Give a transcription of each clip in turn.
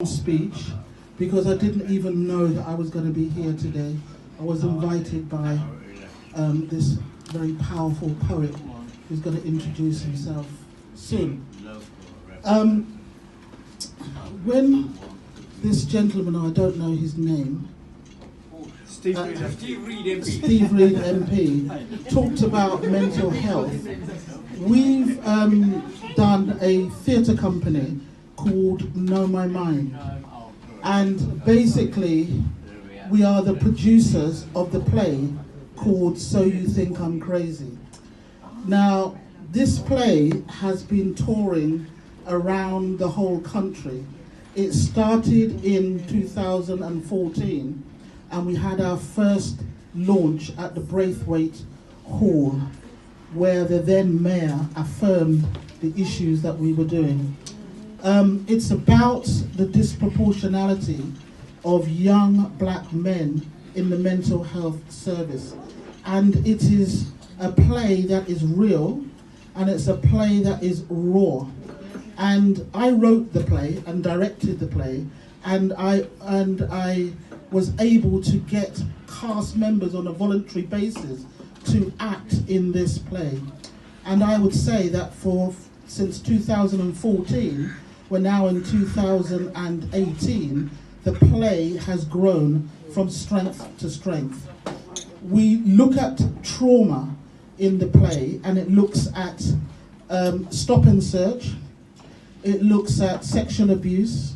speech because I didn't even know that I was going to be here today. I was invited by this very powerful poet who's going to introduce himself soon. When this gentleman, I don't know his name, Steve Reed MP, talked about mental health, we've done a theatre company called Know My Mind, and basically we are the producers of the play called So You Think I'm Crazy. Now, this play has been touring around the whole country. It started in 2014 and we had our first launch at the Braithwaite Hall, where the then mayor affirmed the issues that we were doing. It's about the disproportionality of young black men in the mental health service. And it is a play that is real, and it's a play that is raw. And I wrote the play and directed the play, and I was able to get cast members on a voluntary basis to act in this play. And I would say that since 2014, we're now in 2018, the play has grown from strength to strength. We look at trauma in the play, and it looks at stop and search, it looks at sexual abuse,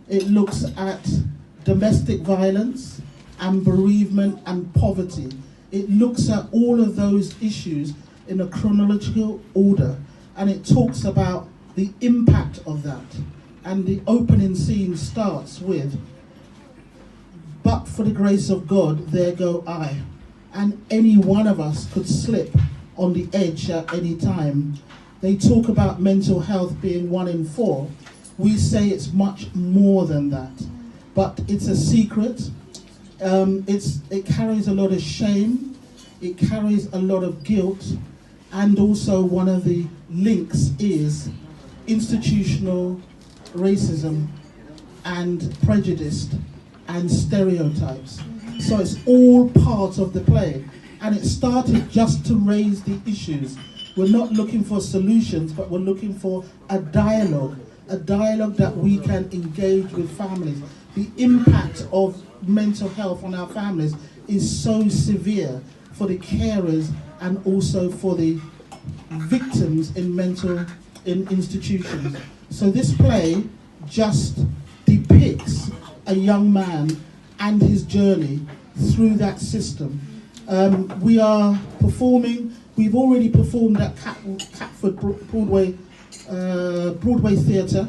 it looks at domestic violence and bereavement and poverty. It looks at all of those issues in a chronological order, and it talks about the impact of that. And the opening scene starts with, "But for the grace of God, there go I." And any one of us could slip on the edge at any time. They talk about mental health being 1 in 4. We say it's much more than that. But it's a secret. It carries a lot of shame. It carries a lot of guilt. And also one of the links is institutional racism and prejudice and stereotypes. So it's all part of the play. And it started just to raise the issues. We're not looking for solutions, but we're looking for a dialogue that we can engage with families. The impact of mental health on our families is so severe for the carers and also for the victims in institutions. So this play just depicts a young man and his journey through that system. We are performing. We've already performed at Catford Broadway Theatre.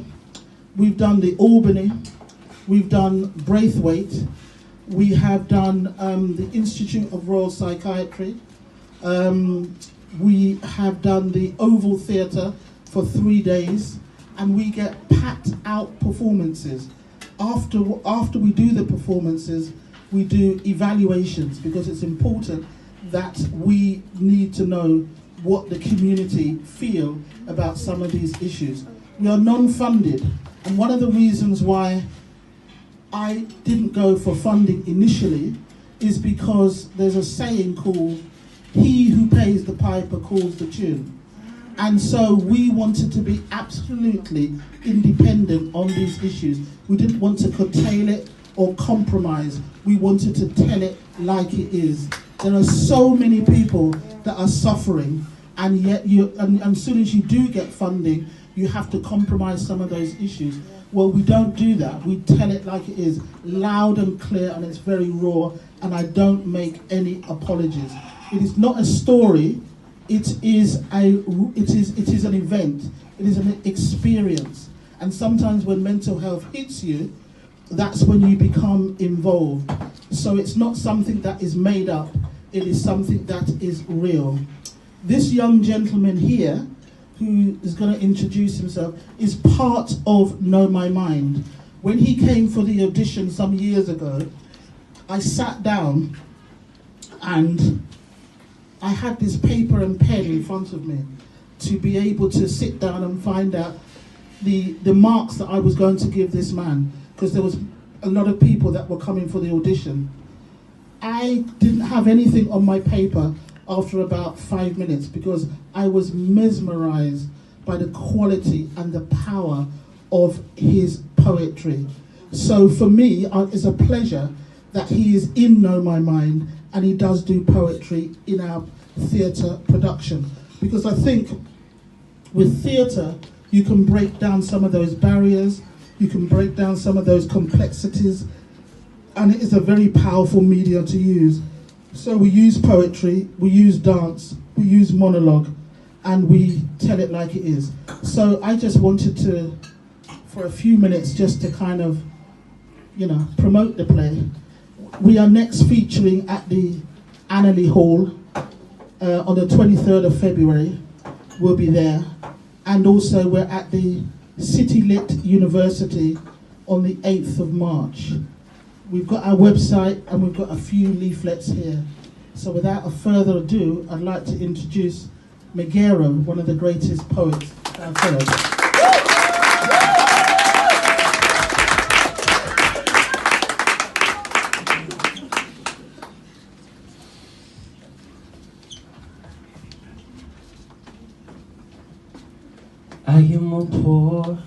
We've done the Albany. We've done Braithwaite. We have done the Institute of Royal Psychiatry. We have done the Oval Theatre for 3 days, and we get packed out performances. After we do the performances, we do evaluations, because it's important that we need to know what the community feel about some of these issues. We are non-funded, and one of the reasons why I didn't go for funding initially is because there's a saying called, "He who pays the piper calls the tune." And so we wanted to be absolutely independent on these issues. We didn't want to curtail it or compromise. We wanted to tell it like it is. There are so many people that are suffering, and yet as soon as you do get funding, you have to compromise some of those issues. Well, we don't do that. We tell it like it is, loud and clear, and it's very raw, and I don't make any apologies. It is not a story. It is an event. It is an experience. And sometimes when mental health hits you, that's when you become involved. So it's not something that is made up. It is something that is real. This young gentleman here, who is going to introduce himself, is part of Know My Mind. When he came for the audition some years ago, I sat down and I had this paper and pen in front of me to be able to sit down and find out the marks that I was going to give this man. because there was a lot of people that were coming for the audition. I didn't have anything on my paper after about 5 minutes because I was mesmerized by the quality and the power of his poetry. So for me, it's a pleasure that he is in Know My Mind and he does do poetry in our theatre production. Because I think with theatre, you can break down some of those barriers, you can break down some of those complexities, and it is a very powerful medium to use. So we use poetry, we use dance, we use monologue, and we tell it like it is. So I just wanted to, for a few minutes, just to kind of, promote the play. We are next featuring at the Annerley Hall on the 23rd of February. We'll be there. And also we're at the City Lit University on the 8th of March. We've got our website and we've got a few leaflets here. So without a further ado, I'd like to introduce Megero, one of the greatest poets I've heard. I am a poor